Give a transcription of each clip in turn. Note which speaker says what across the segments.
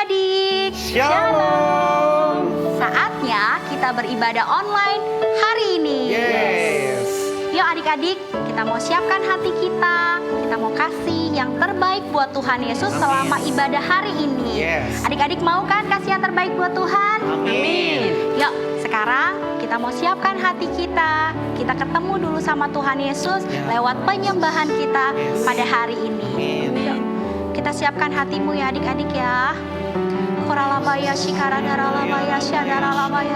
Speaker 1: adik-adik.
Speaker 2: Shalom.
Speaker 1: Saatnya kita beribadah online hari ini.
Speaker 2: Yes.
Speaker 1: Yuk adik-adik, kita mau siapkan hati kita. Kita mau kasih yang terbaik buat Tuhan Yesus selama ibadah hari ini.
Speaker 2: Yes.
Speaker 1: Adik-adik mau kan kasih yang terbaik buat Tuhan?
Speaker 2: Amin.
Speaker 1: Yuk, sekarang kita mau siapkan hati kita. Kita ketemu dulu sama Tuhan Yesus lewat penyembahan kita pada hari ini. Yuk, kita siapkan hatimu ya adik-adik ya. Koralabaya shikaradaralabaya syadaralabaya.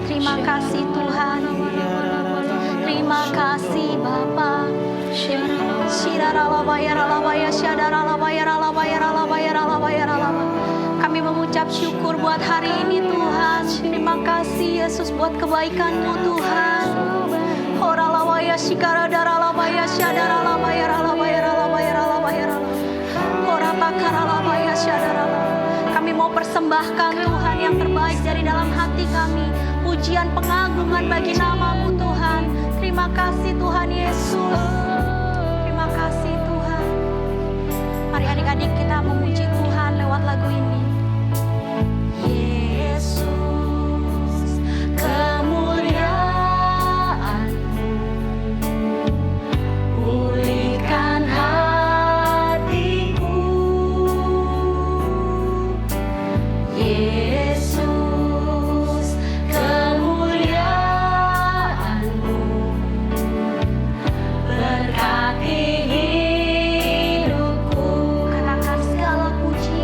Speaker 1: Terima kasih Tuhan. Terima kasih Bapa. Shiraralabaya ralabaya syadaralabaya ralabaya ralabaya ralabaya ralabaya. Kami mengucap syukur buat hari ini Tuhan. Terima kasih Yesus buat kebaikan-Mu Tuhan. Koralabaya shikaradaralabaya syadaralabaya ralabaya ralabaya ralabaya ralabaya. Korabakaralabaya syadaralabaya. Kami mau persembahkan Tuhan yang terbaik dari dalam hati kami. Pujian pengagungan bagi nama-Mu Tuhan. Terima kasih Tuhan Yesus. Terima kasih Tuhan. Mari adik-adik kita memuji Tuhan lewat lagu ini. Yesus, kemuliaan-Mu pulihkan hatiku. Yesus, kemuliaan-Mu berkati hidupku. Katakan segala puji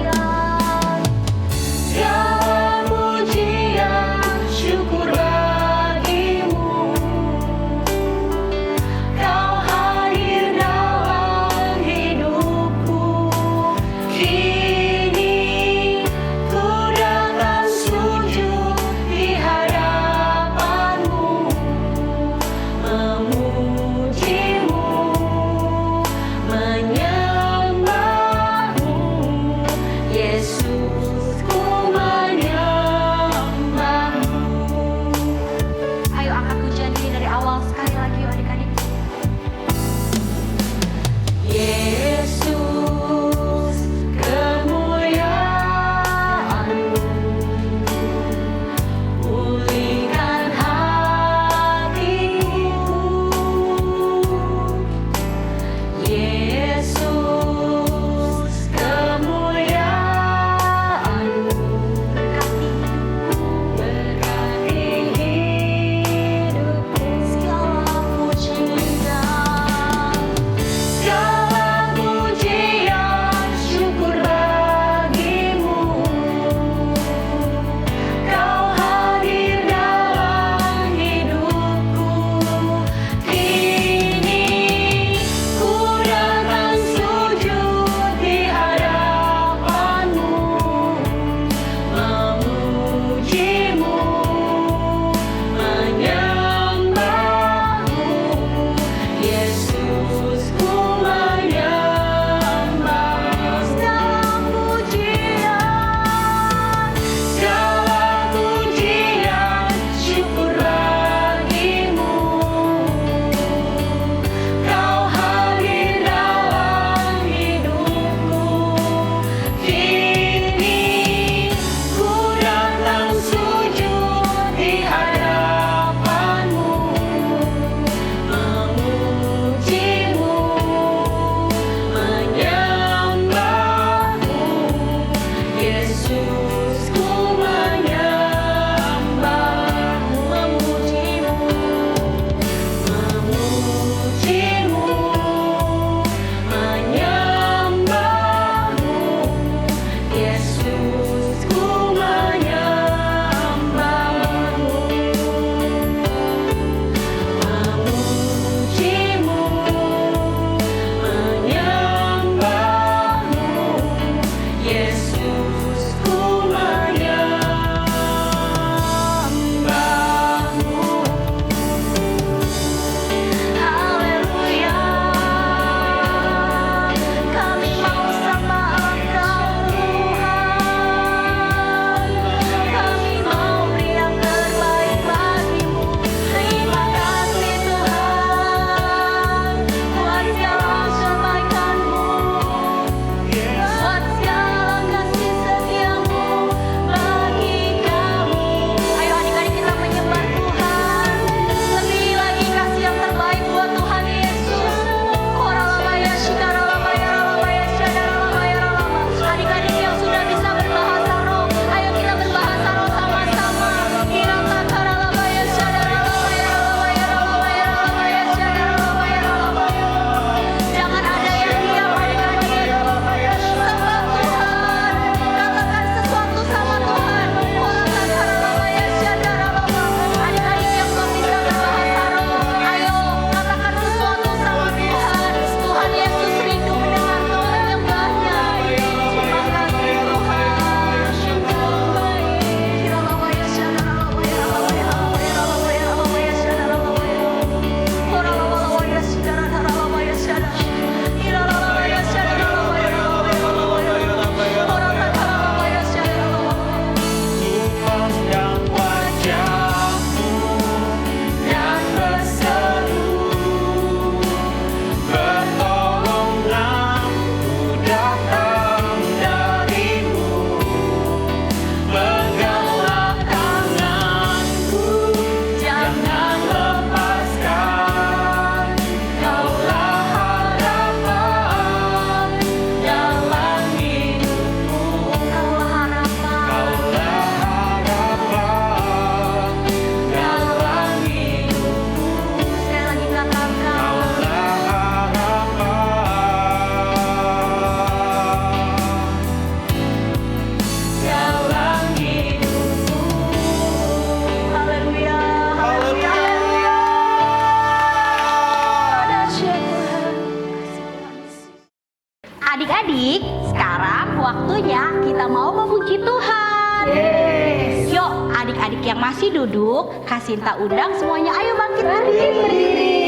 Speaker 1: waktunya kita mau memuji Tuhan.
Speaker 2: Yes.
Speaker 1: Yuk, adik-adik yang masih duduk, Kak Sinta undang semuanya. Ayo bangkit berdiri.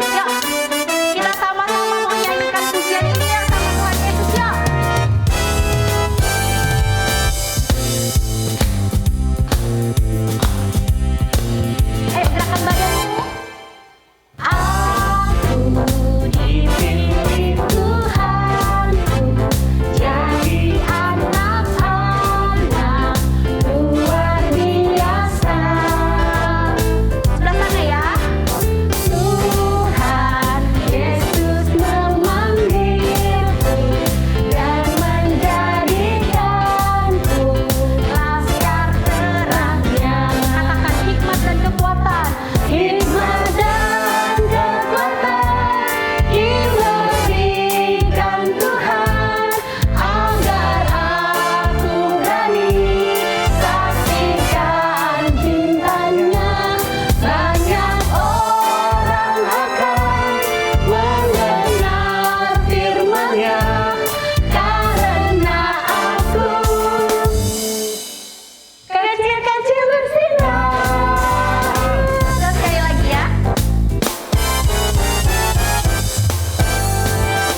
Speaker 1: Yuk, kita sama-sama mau nyanyikan pujian ini ya sama Tuhan Yesus yuk. Gerakan badanmu. Aku dipilih Tuhanku, jadi anak-anak luar biasa. Sebelah sana ya. Tuhan Yesus memanggilku dan menjadikanku laskar terangnya. Katakan hikmat dan kekuatan. Hikmat dan kekuatan diberikan Tuhan agar aku berani saksikan cintanya. Banyak orang akan mendengar firman-Nya karena aku kecil-kecil bersinar. Dan sekali lagi ya.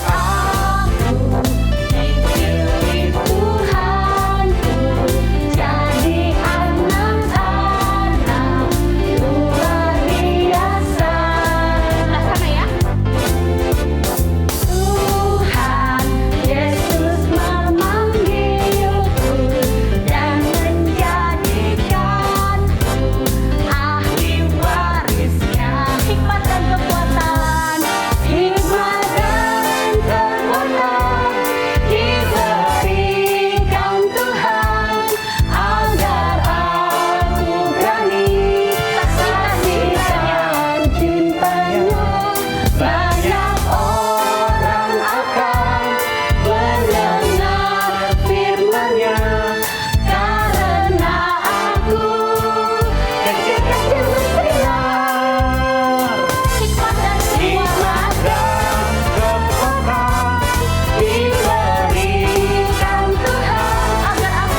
Speaker 1: Aku dipilih Tuhanku, jadi anak-anak luar biasa. Sebelah sana ya. Tuhan Yesus memanggilku dan menjadikanku ahli warisnya. Hikmat dan kekuatan, hikmat dan kekuatan diberikan Tuhan agar aku berani saksikan cintanya. Banyak orang akan mendengar firman-Nya karena aku kecil-kecil bersinar. Hikmat dan kekuatan diberikan Tuhan agar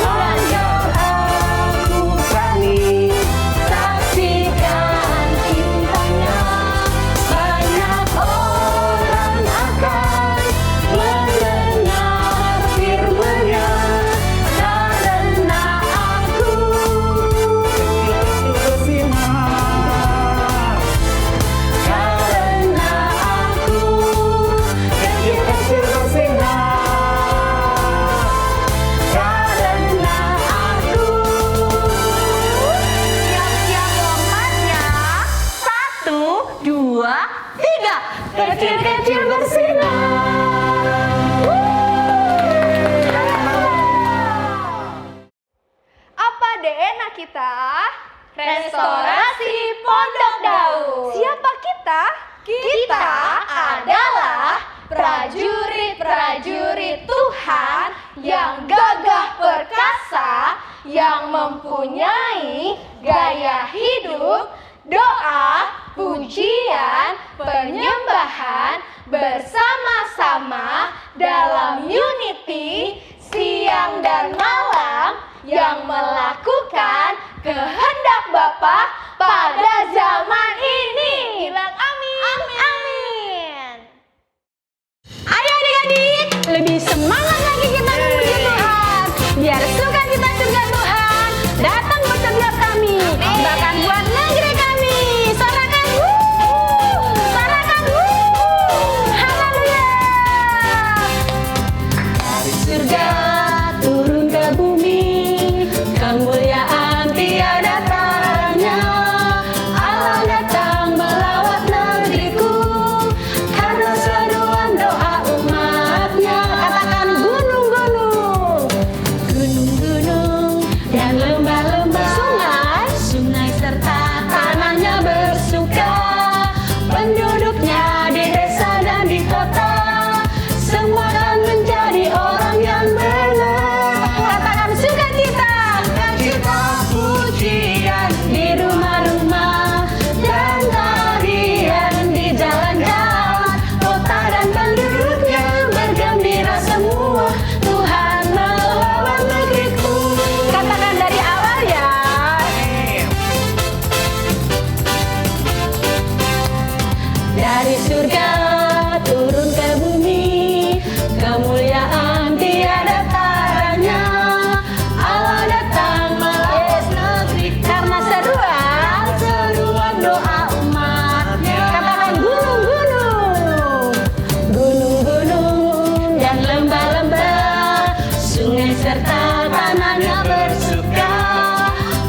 Speaker 1: aku berani saksikan cintanya. Banyak orang akan mendengar firman-Nya karena aku kecil-kecil bersinar. Karena aku siap-siap lompatnya. 1, 2, 3. Kecil-kecil bersinar.
Speaker 3: Apa DNA kita? Restorasi Pondok Daun. Siapa kita? Kita adalah prajurit-prajurit Tuhan yang gagah perkasa, yang mempunyai gaya hidup, doa, pujian, penyembahan bersama-sama dalam unity siang dan malam, yang melakukan kehendak Bapa pada zaman ini. Bilang amin. Amin.
Speaker 1: Ayo adik-adik, lebih semangat lagi kita memuji Tuhan. Biar sukacita surga Tuhan datang bersetiap kami. Bahkan buat negeri kami. Sorakan sorakan haleluya. Dari surga turun ke bumi, kemuliaan tiada taranya. Allah datang melawat negeriku karena seruan doa umatnya. Katakan gunung-gunung, gunung-gunung dan lembah-lembah, sungai serta tanahnya bersuka. Penduduknya di desa dan di kota semua akan menjadi orang yang benar. serta tanahnya bersuka.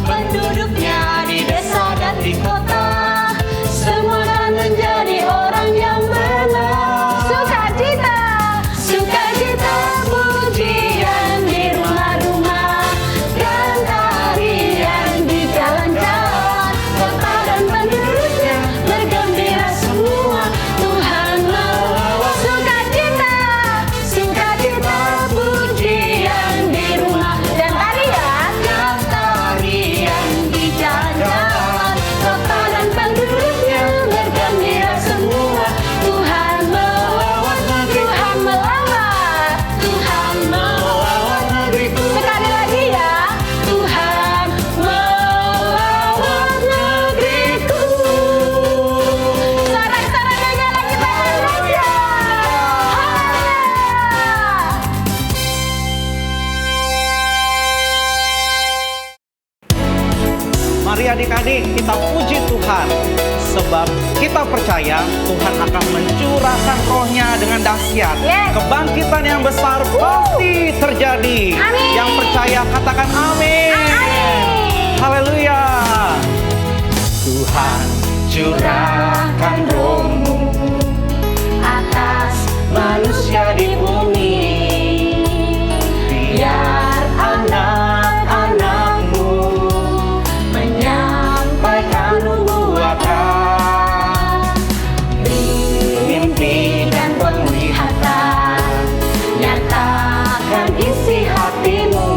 Speaker 1: Penduduknya di desa dan di kota, semua akan menjadi orang yang benar. Sukacita, sukacita, pujian di rumah-rumah, dan tarian di jalan-jalan. Kota dan penduduknya bergembira semua, Tuhan melawat. Sukacita, sukacita, pujian di rumah dan tarian di jalan-jalan. Kota dan penduduknya bergembira semua, Tuhan melawat negeri, Tuhan melawat, Tuhan melawat negeriku. Sekali lagi ya, Tuhan melawat negeriku. Sorak-soraknya lagi Indonesia.
Speaker 2: Mari adik-adik kita puji Tuhan, sebab kita percaya Tuhan akan mencurahkan rohnya dengan dahsyat.
Speaker 3: Yes.
Speaker 2: Kebangkitan yang besar pasti terjadi.
Speaker 3: Amin.
Speaker 2: Yang percaya katakan amin.
Speaker 3: Amin.
Speaker 2: Haleluya. Tuhan curahkan roh-Mu atas manusia di bumi. Biar anak-anak-Mu menyampaikan nubuatan, mimpi dan penglihatan, nyatakan isi hatimu.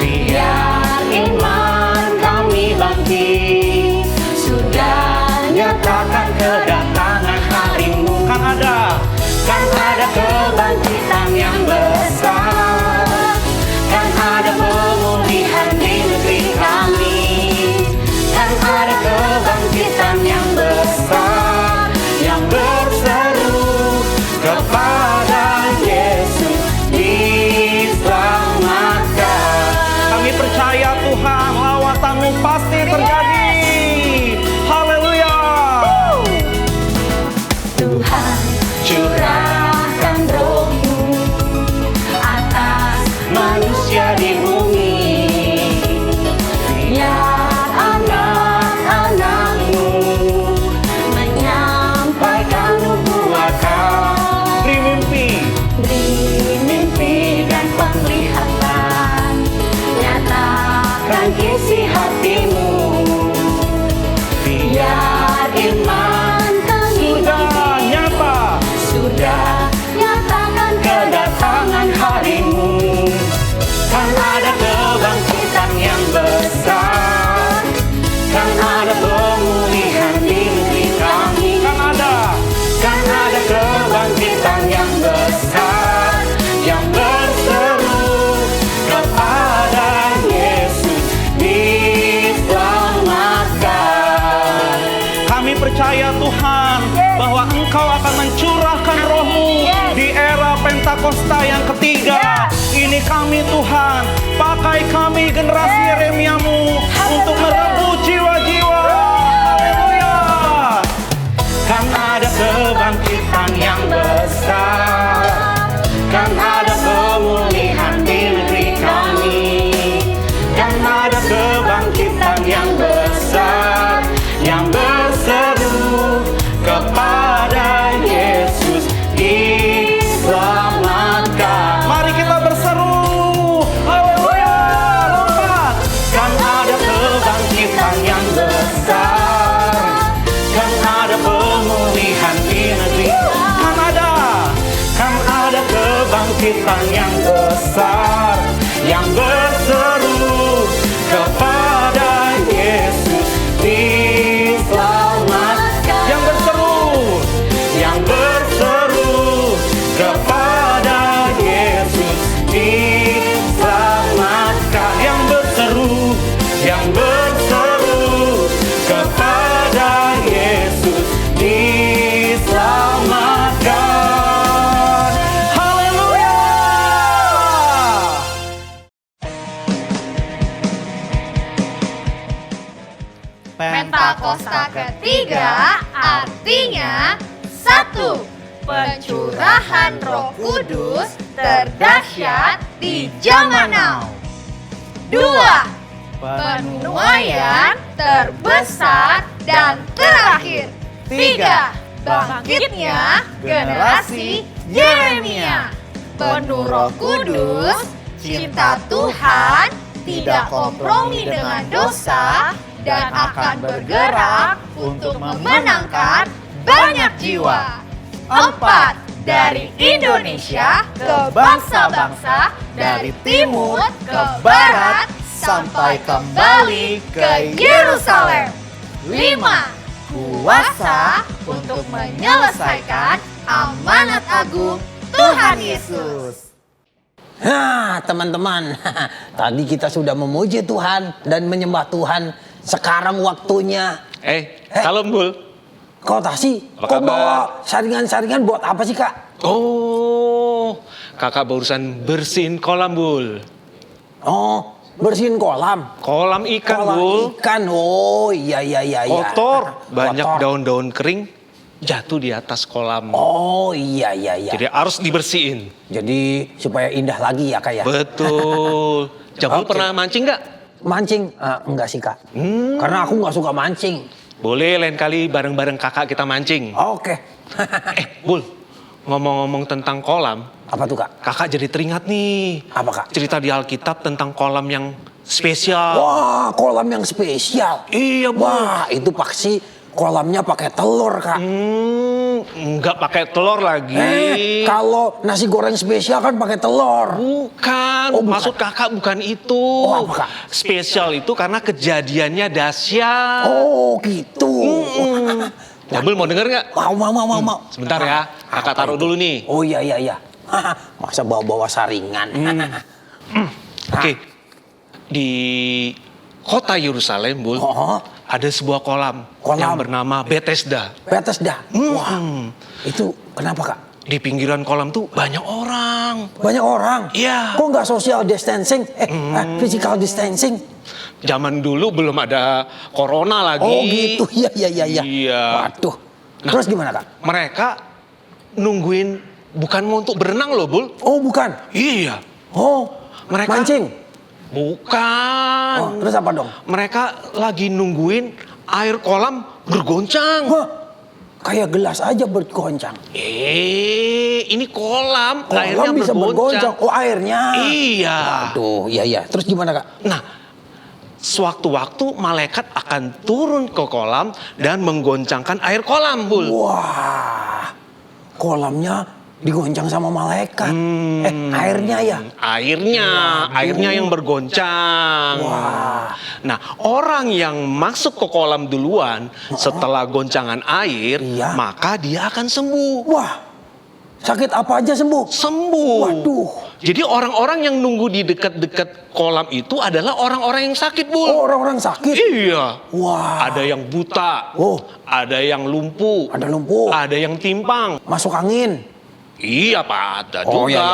Speaker 2: Biar iman kami bangkit, sudah nyatakan kedatangan harimu. Kan ada kebangkitan yang besar, kan ada pemulihan di negeri kami, kan ada kebangkitan yang besar, yang berseru kepada Yesus diselamatkan. Kami percaya Tuhan, lawatan-Mu pasti terjadi. Haleluya. Tuhan curahkan roh-Mu atas manusia di bumi. Biar anak-anak-Mu menyampaikan nubuatan, beri mimpi dan penglihatan, nyatakan isi hatimu. Biar iman kami sudah nyata, sudah nyatakan kedatangan harimu. Kan ada kebangkitan yang besar, kan ada pemulihan di negeri kami. Kan ada kebangkitan yang besar, yang berseru kepada Yesus diselamatkan. Kami percaya Tuhan bahwa Engkau akan mencurahkan roh-Mu di era Pentakosta yang ketiga. Ini kami Tuhan, pakai kami generasi Yeremia-Mu untuk merebut jiwa-jiwa. Haleluya. Kan ada kebangkitan yang besar, kan ada pemulihan di negeri kami, kan ada kebangkitan yang besar, yang berseru kepada Yesus diselamatkan. Mari kita berseru, haleluya, lompat. Kan ada kebangkitan yang besar, kan ada pemulihan di negeri. Kan ada kebangkitan yang besar, yang berseru kepada Yesus diselamatkan. Yang berseru kepada Yesus diselamatkan. Yang berseru kepada Yesus diselamatkan. Haleluya.
Speaker 3: Pentakosta ketiga artinya 1. Pencurahan Roh Kudus terdahsyat di zaman now. 2. Penuaian terbesar dan terakhir. 3. Bangkitnya generasi Yeremia. Penuh Roh Kudus, cinta Tuhan, tidak kompromi dengan dosa, dan akan bergerak untuk memenangkan banyak jiwa. 4. Dari Indonesia ke bangsa-bangsa, dari timur ke barat, sampai kembali ke Yerusalem. 5. Kuasa untuk menyelesaikan amanat agung Tuhan Yesus.
Speaker 4: Nah, teman-teman, tadi kita sudah memuji Tuhan dan menyembah Tuhan. Sekarang waktunya.
Speaker 5: Salam Bul.
Speaker 4: Kau tasi,
Speaker 5: Apa
Speaker 4: kau
Speaker 5: kabar?
Speaker 4: bawa saringan-saringan buat apa sih, Kak?
Speaker 5: Oh, kakak barusan bersihin kolam Bul.
Speaker 4: Oh, bersihin kolam.
Speaker 5: Kolam ikan
Speaker 4: Kolam
Speaker 5: Bul.
Speaker 4: ikan. Oh, iya.
Speaker 5: Kotor, banyak
Speaker 4: Kotor.
Speaker 5: daun-daun kering jatuh di atas kolam.
Speaker 4: Oh, iya.
Speaker 5: Jadi harus dibersihin.
Speaker 4: Jadi supaya indah lagi ya, Kak ya?
Speaker 5: Betul. Jambul
Speaker 4: Oke.
Speaker 5: pernah mancing nggak?
Speaker 4: Mancing? Enggak sih, Kak. Karena aku nggak suka mancing.
Speaker 5: Boleh lain kali bareng-bareng kakak kita mancing.
Speaker 4: Oke.
Speaker 5: Bul, ngomong-ngomong tentang kolam,
Speaker 4: Apa tuh, Kak?
Speaker 5: kakak jadi teringat nih.
Speaker 4: Apa, Kak?
Speaker 5: Cerita di Alkitab tentang kolam yang spesial.
Speaker 4: Wah, kolam yang spesial.
Speaker 5: Iya, Bul.
Speaker 4: Wah, itu pasti kolamnya pakai telur, Kak.
Speaker 5: Nggak pakai telur lagi.
Speaker 4: Kalau nasi goreng spesial kan pakai telur.
Speaker 5: Bukan,
Speaker 4: Oh, bukan.
Speaker 5: maksud kakak bukan itu.
Speaker 4: Oh, apa, Kak?
Speaker 5: Spesial itu karena kejadiannya dahsyat.
Speaker 4: Oh, gitu.
Speaker 5: Jambul mau denger nggak?
Speaker 4: Mau.
Speaker 5: Sebentar ya, kakak
Speaker 4: Apa
Speaker 5: taruh
Speaker 4: itu?
Speaker 5: dulu nih.
Speaker 4: Oh, iya. Masa bawa-bawa saringan.
Speaker 5: Oke, di kota Yerusalem, Bul,
Speaker 4: Oh,
Speaker 5: ada sebuah kolam
Speaker 4: Kolam.
Speaker 5: yang bernama Bethesda.
Speaker 4: Bethesda. Wah, itu kenapa, Kak?
Speaker 5: Di pinggiran kolam tuh banyak orang.
Speaker 4: Banyak orang.
Speaker 5: Iya.
Speaker 4: Kok nggak social distancing? Physical distancing?
Speaker 5: Zaman dulu belum ada corona lagi.
Speaker 4: Oh, gitu. Iya.
Speaker 5: Iya.
Speaker 4: Waduh.
Speaker 5: Nah.
Speaker 4: Terus gimana, Kak?
Speaker 5: Mereka nungguin bukan mau untuk berenang loh, Bul.
Speaker 4: Oh, bukan.
Speaker 5: Iya.
Speaker 4: Oh,
Speaker 5: Mereka-
Speaker 4: mancing.
Speaker 5: Bukan.
Speaker 4: Oh, terus apa dong?
Speaker 5: Mereka lagi nungguin air kolam bergoncang.
Speaker 4: Wah, kayak gelas aja bergoncang.
Speaker 5: Ini kolam, airnya
Speaker 4: Kolam bisa bergoncang. Oh, airnya.
Speaker 5: Iya.
Speaker 4: Aduh, iya. Terus gimana, Kak?
Speaker 5: Nah, sewaktu-waktu malaikat akan turun ke kolam dan menggoncangkan air kolam, Bul.
Speaker 4: Wah, kolamnya digoncang sama malaikat. Airnya ya?
Speaker 5: Airnya yang bergoncang.
Speaker 4: Wah.
Speaker 5: Nah, orang yang masuk ke kolam duluan setelah goncangan air,
Speaker 4: Iya.
Speaker 5: maka dia akan sembuh.
Speaker 4: Wah, sakit apa aja sembuh?
Speaker 5: Sembuh.
Speaker 4: Waduh.
Speaker 5: Jadi orang-orang yang nunggu di dekat-dekat kolam itu adalah orang-orang yang sakit, Bul.
Speaker 4: Oh, orang-orang sakit?
Speaker 5: Iya.
Speaker 4: Wah.
Speaker 5: Ada yang buta.
Speaker 4: Oh.
Speaker 5: Ada yang lumpuh.
Speaker 4: Ada lumpuh.
Speaker 5: Ada yang timpang.
Speaker 4: Masuk angin.
Speaker 5: Iya, Pak, ada
Speaker 4: Oh,
Speaker 5: juga.
Speaker 4: iya.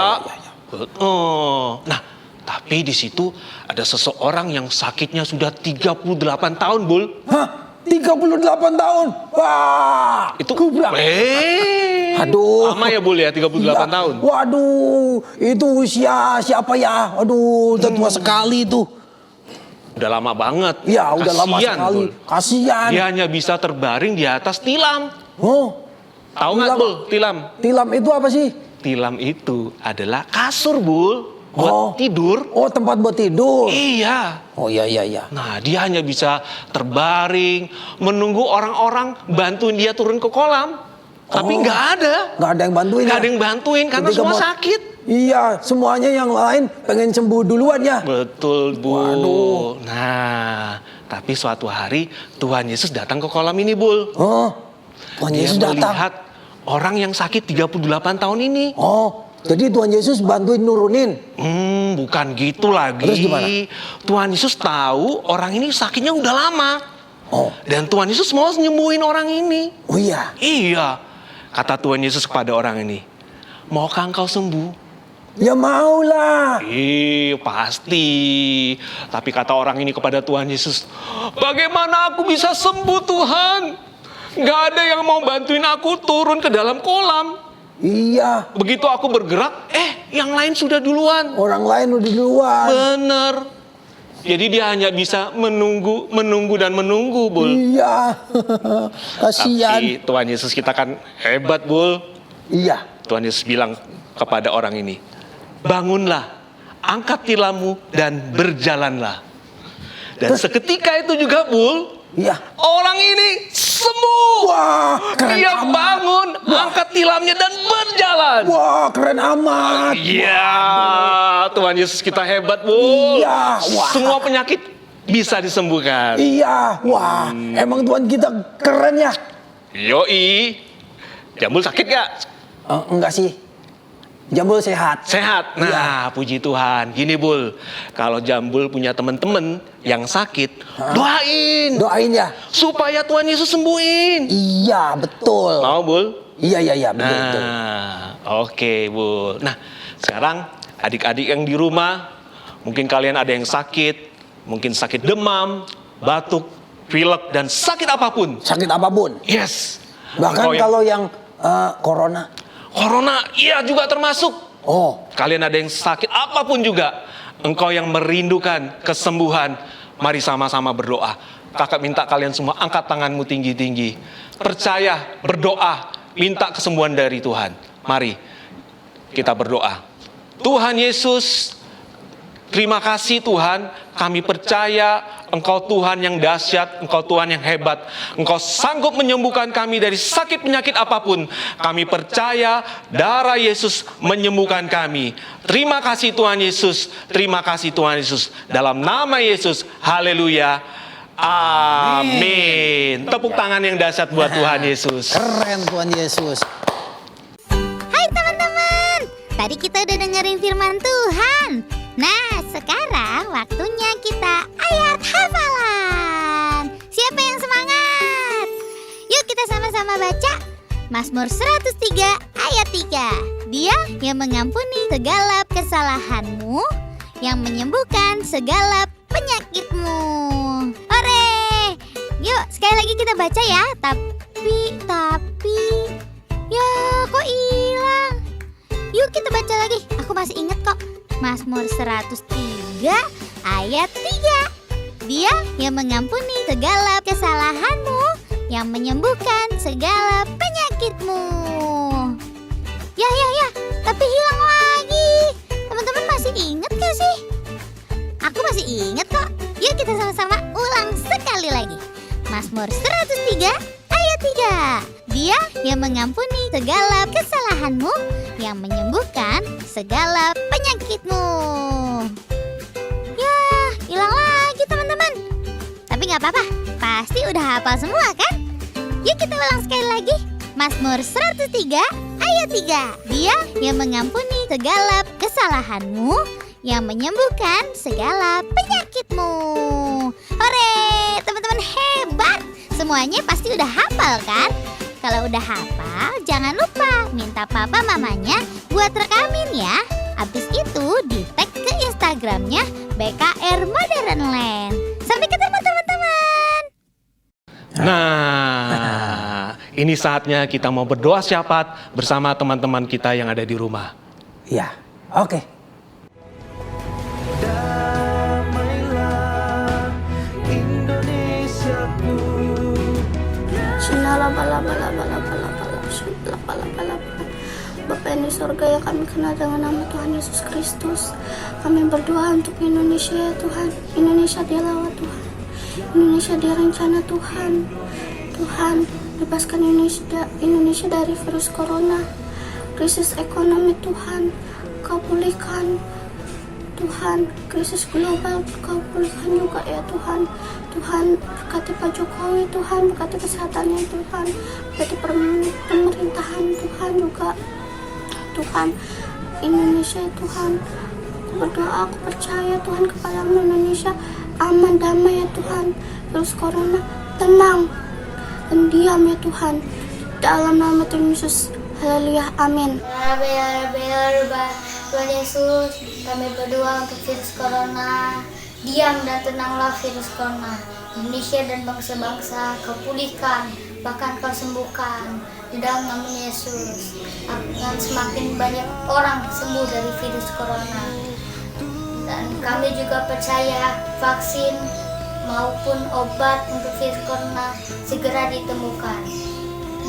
Speaker 5: Betul. Nah, tapi di situ ada seseorang yang sakitnya sudah 38 tahun, Bul.
Speaker 4: Hah? 38 tahun? Wah,
Speaker 5: Itu
Speaker 4: gubrak.
Speaker 5: Aduh. Lama ya, Bul ya, 38
Speaker 4: Iya.
Speaker 5: tahun.
Speaker 4: Waduh, itu usia siapa ya? Aduh, udah tua sekali itu.
Speaker 5: Udah lama banget.
Speaker 4: Iya, udah lama
Speaker 5: Kasian,
Speaker 4: sekali.
Speaker 5: Bul.
Speaker 4: Kasian.
Speaker 5: Dia hanya bisa terbaring di atas tilam.
Speaker 4: Oh,
Speaker 5: Tahu nggak,
Speaker 4: Tilam.
Speaker 5: Bul, tilam?
Speaker 4: tilam itu apa sih?
Speaker 5: Tilam itu adalah kasur, Bul. Buat
Speaker 4: Oh.
Speaker 5: tidur.
Speaker 4: Oh, tempat buat tidur.
Speaker 5: Iya.
Speaker 4: Oh, iya.
Speaker 5: Nah, dia hanya bisa terbaring, menunggu orang-orang bantuin dia turun ke kolam. Tapi nggak ada.
Speaker 4: Nggak ada yang bantuin.
Speaker 5: Nggak
Speaker 4: ya?
Speaker 5: ada yang bantuin karena
Speaker 4: Ketika
Speaker 5: semua
Speaker 4: mau-
Speaker 5: sakit.
Speaker 4: Iya, semuanya yang lain pengen sembuh duluan ya.
Speaker 5: Betul, Bu.
Speaker 4: Waduh.
Speaker 5: Nah, tapi suatu hari Tuhan Yesus datang ke kolam ini, Bul.
Speaker 4: Oh, Tuhan
Speaker 5: Dia
Speaker 4: Yesus datang.
Speaker 5: melihat orang yang sakit 38 tahun ini.
Speaker 4: Oh, jadi Tuhan Yesus bantuin nurunin.
Speaker 5: Bukan gitu lagi.
Speaker 4: Terus gimana?
Speaker 5: Tuhan Yesus tahu orang ini sakitnya udah lama.
Speaker 4: Oh,
Speaker 5: Dan Tuhan Yesus mau nyembuhin orang ini.
Speaker 4: oh iya.
Speaker 5: Iya. Kata Tuhan Yesus kepada orang ini, maukah engkau sembuh?
Speaker 4: Ya maulah.
Speaker 5: Pasti. Tapi kata orang ini kepada Tuhan Yesus, bagaimana aku bisa sembuh, Tuhan? Gak ada yang mau bantuin aku turun ke dalam kolam.
Speaker 4: Iya,
Speaker 5: Begitu aku bergerak, yang lain sudah duluan.
Speaker 4: orang lain udah duluan.
Speaker 5: Bener. Jadi dia hanya bisa menunggu dan menunggu, Bul.
Speaker 4: Iya, kasihan.
Speaker 5: Tapi Tuhan Yesus kita kan hebat, Bul.
Speaker 4: Iya,
Speaker 5: Tuhan Yesus bilang kepada orang ini, bangunlah, angkat tilammu dan berjalanlah. Dan seketika itu juga, Bul,
Speaker 4: iya.
Speaker 5: orang ini sembuh.
Speaker 4: Wah, keren
Speaker 5: Dia
Speaker 4: amat.
Speaker 5: bangun, angkat tilamnya dan berjalan.
Speaker 4: Wah, keren amat.
Speaker 5: Iya, Tuhan Yesus kita hebat, Bu.
Speaker 4: Iya, wah.
Speaker 5: Semua penyakit bisa disembuhkan.
Speaker 4: Iya, wah, emang Tuhan kita keren ya.
Speaker 5: Yoi. Jambul sakit gak?
Speaker 4: Enggak sih, Jambul sehat.
Speaker 5: Sehat. Nah, puji Tuhan. Gini, Bul. Kalau Jambul punya teman-teman yang sakit, doain.
Speaker 4: Doain ya.
Speaker 5: Supaya Tuhan Yesus sembuhin.
Speaker 4: Iya, betul.
Speaker 5: Mau, Bul?
Speaker 4: Iya, betul, betul.
Speaker 5: Nah, oke, Bul. Nah, sekarang adik-adik yang di rumah, mungkin kalian ada yang sakit, mungkin sakit demam, batuk, pilek, dan sakit apapun.
Speaker 4: Sakit apapun.
Speaker 5: Yes.
Speaker 4: Bahkan
Speaker 5: Engkau yang-
Speaker 4: kalau yang corona.
Speaker 5: Corona, iya juga termasuk.
Speaker 4: Oh,
Speaker 5: Kalian ada yang sakit apapun juga. Engkau yang merindukan kesembuhan. Mari sama-sama berdoa. Kakak minta kalian semua angkat tanganmu tinggi-tinggi. Percaya, berdoa, minta kesembuhan dari Tuhan. Mari kita berdoa. Tuhan Yesus, terima kasih Tuhan, kami percaya Engkau Tuhan yang dahsyat, Engkau Tuhan yang hebat. Engkau sanggup menyembuhkan kami dari sakit penyakit apapun. Kami percaya darah Yesus menyembuhkan kami. Terima kasih Tuhan Yesus, terima kasih Tuhan Yesus. Dalam nama Yesus, haleluya. Amin. Tepuk tangan yang dahsyat buat Tuhan Yesus.
Speaker 4: keren Tuhan Yesus.
Speaker 6: Hai teman-teman, tadi kita udah dengerin firman Tuhan. Nah, sekarang waktunya kita ayat hafalan. Siapa yang semangat? Yuk kita sama-sama baca Mazmur 103 ayat 3. Dia yang mengampuni segala kesalahanmu, yang menyembuhkan segala penyakitmu. Ore! Yuk sekali lagi kita baca ya. Tapi ya kok hilang? Yuk kita baca lagi. Aku masih inget kok. Mazmur 103 ayat 3. Dia yang mengampuni segala kesalahanmu, yang menyembuhkan segala penyakitmu. Ya, tapi hilang lagi. Teman-teman masih inget gak sih? Aku masih inget kok. Yuk kita sama-sama ulang sekali lagi. Mazmur 103 ayat 3. Dia yang mengampuni segala kesalahanmu, yang menyembuhkan segala penyakitmu. Ya, hilang lagi teman-teman. Tapi gak apa-apa, pasti udah hafal semua kan? Yuk kita ulang sekali lagi. Mazmur 103 ayat 3. Dia yang mengampuni segala kesalahanmu, yang menyembuhkan segala penyakitmu. Hore, teman-teman hebat. Semuanya pasti udah hafal kan? Kalau udah hafal, jangan lupa minta papa mamanya buat rekamin ya. Abis itu di tag ke Instagramnya BKR Modern Land. Sampai ketemu teman-teman.
Speaker 5: Nah, ini saatnya kita mau berdoa syafaat bersama teman-teman kita yang ada di rumah.
Speaker 4: Iya, oke.
Speaker 7: Bapa yang di surga yang kami kenal dengan nama Tuhan Yesus Kristus, kami berdoa untuk Indonesia ya Tuhan. Indonesia dia lawan Tuhan, Indonesia dia rencana Tuhan. Tuhan, bebaskan Indonesia dari virus corona, krisis ekonomi Tuhan, Kau pulihkan Tuhan, krisis global Kau pulihkan juga ya Tuhan. Tuhan, berkati Pak Jokowi Tuhan, berkati kesehatannya Tuhan, berkati pemerintahan Tuhan juga. Tuhan, Indonesia Tuhan, aku berdoa, aku percaya Tuhan kepada Indonesia aman, damai ya Tuhan. Virus corona tenang dan diam ya Tuhan. Dalam nama Tuhan Yesus, haleluya, amin.
Speaker 8: Tuhan Yesus, kami berdoa untuk virus corona. Diam dan tenanglah virus corona. Indonesia dan bangsa-bangsa Kau pulihkan. bahkan kau sembuhkan di dalam nama Yesus. Akan semakin banyak orang sembuh dari virus corona. Dan kami juga percaya vaksin maupun obat untuk virus corona segera ditemukan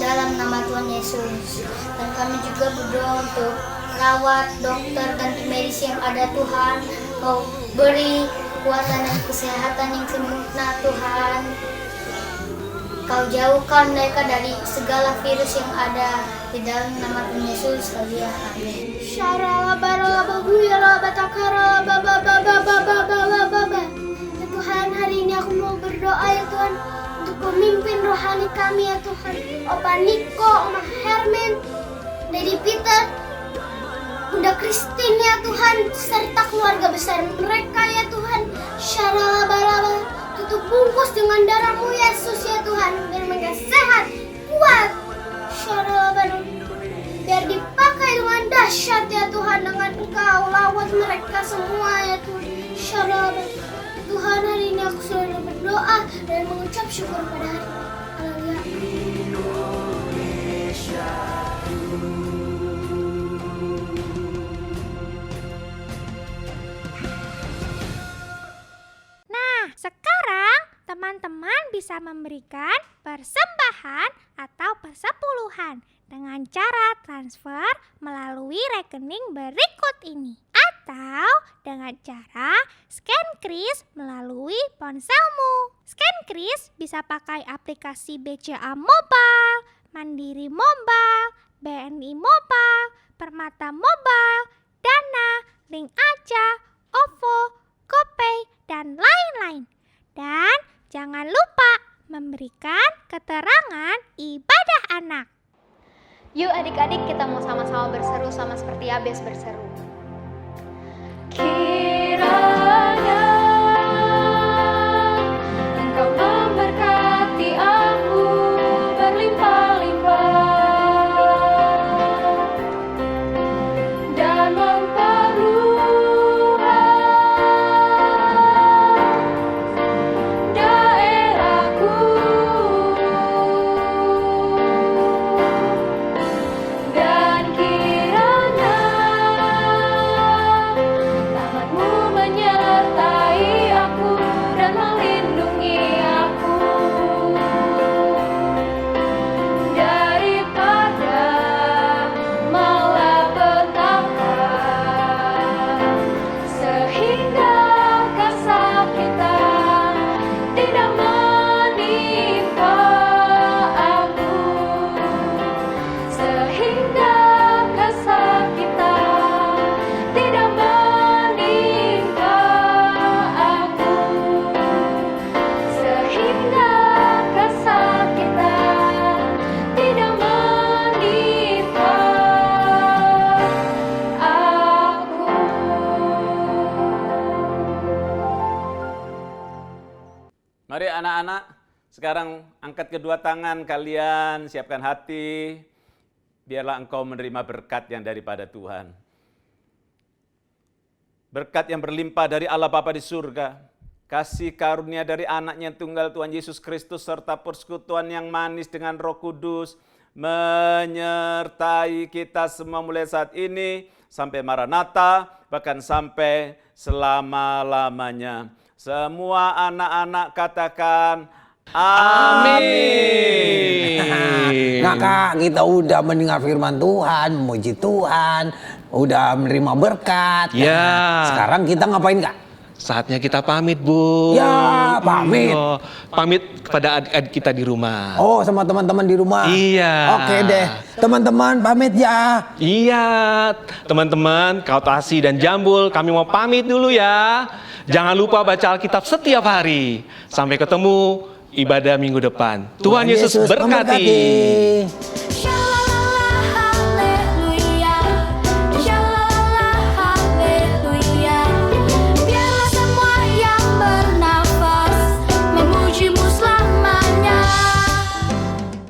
Speaker 8: dalam nama Tuhan Yesus. Dan kami juga berdoa untuk perawat, dokter, dan tim medis yang ada Tuhan. Kau beri kekuatan dan kesehatan yang sempurna Tuhan. Kau jauhkan mereka dari segala virus yang ada di dalam nama Tuhan Yesus. Amin. Ya Tuhan, hari ini aku mau berdoa ya Tuhan untuk pemimpin rohani kami ya Tuhan. Opa Niko, Oma Hermin, Daddy Peter, Bunda Christine ya Tuhan, serta keluarga besar mereka ya Tuhan. Syaralabalaba, tutup bungkus dengan darah-Mu Yesus ya Tuhan, biar mereka sehat, kuat. Syaralabalaba, biar dipakai dengan dahsyat ya Tuhan, dengan Engkau lawat mereka semua ya Tuhan. Syaralabalaba, Tuhan, hari ini aku selalu berdoa dan mengucap syukur pada hari ini. Haleluya.
Speaker 9: Sekarang teman-teman bisa memberikan persembahan atau persepuluhan dengan cara transfer melalui rekening berikut ini. Atau dengan cara scan kris melalui ponselmu. Scan kris bisa pakai aplikasi BCA Mobile, Mandiri Mobile, BNI Mobile, Permata Mobile, Dana, Link Aja, OVO, GoPay, dan lain-lain. Dan jangan lupa memberikan keterangan ibadah anak.
Speaker 1: Yuk adik-adik, kita mau sama-sama berseru sama seperti Yabes berseru. Kiranya Engkau memberkati aku berlimpah-limpah dan memperluas daerahku, dan kiranya rahmat-Mu menyertai aku dan melindungi aku daripada malapetaka, sehingga kesakitan tidak menimpa aku, sehingga kesakitan tidak menimpa aku, sehingga kesakitan tidak menimpa aku.
Speaker 10: Mari anak-anak, sekarang angkat kedua tangan kalian, siapkan hati, biarlah engkau menerima berkat yang daripada Tuhan. Berkat yang berlimpah dari Allah Bapa di surga, kasih karunia dari anaknya yang tunggal Tuhan Yesus Kristus, serta persekutuan yang manis dengan Roh Kudus, menyertai kita semua mulai saat ini, sampai Maranatha, bahkan sampai selama-lamanya. Semua anak-anak katakan, amin.
Speaker 4: Nah Kak, kita udah mendengar firman Tuhan, memuji Tuhan, udah menerima berkat.
Speaker 5: Ya.
Speaker 4: Nah, sekarang kita ngapain Kak?
Speaker 5: Saatnya kita pamit, Bu.
Speaker 4: Ya, pamit.
Speaker 5: Oh, pamit kepada adik-adik kita di rumah.
Speaker 4: Oh, sama teman-teman di rumah.
Speaker 5: Iya.
Speaker 4: Oke deh, teman-teman pamit ya.
Speaker 5: Iya, teman-teman, Kautasi dan Jambul, kami mau pamit dulu ya. Jangan lupa baca Alkitab setiap hari. Sampai ketemu ibadah minggu depan. Tuhan Yesus berkati.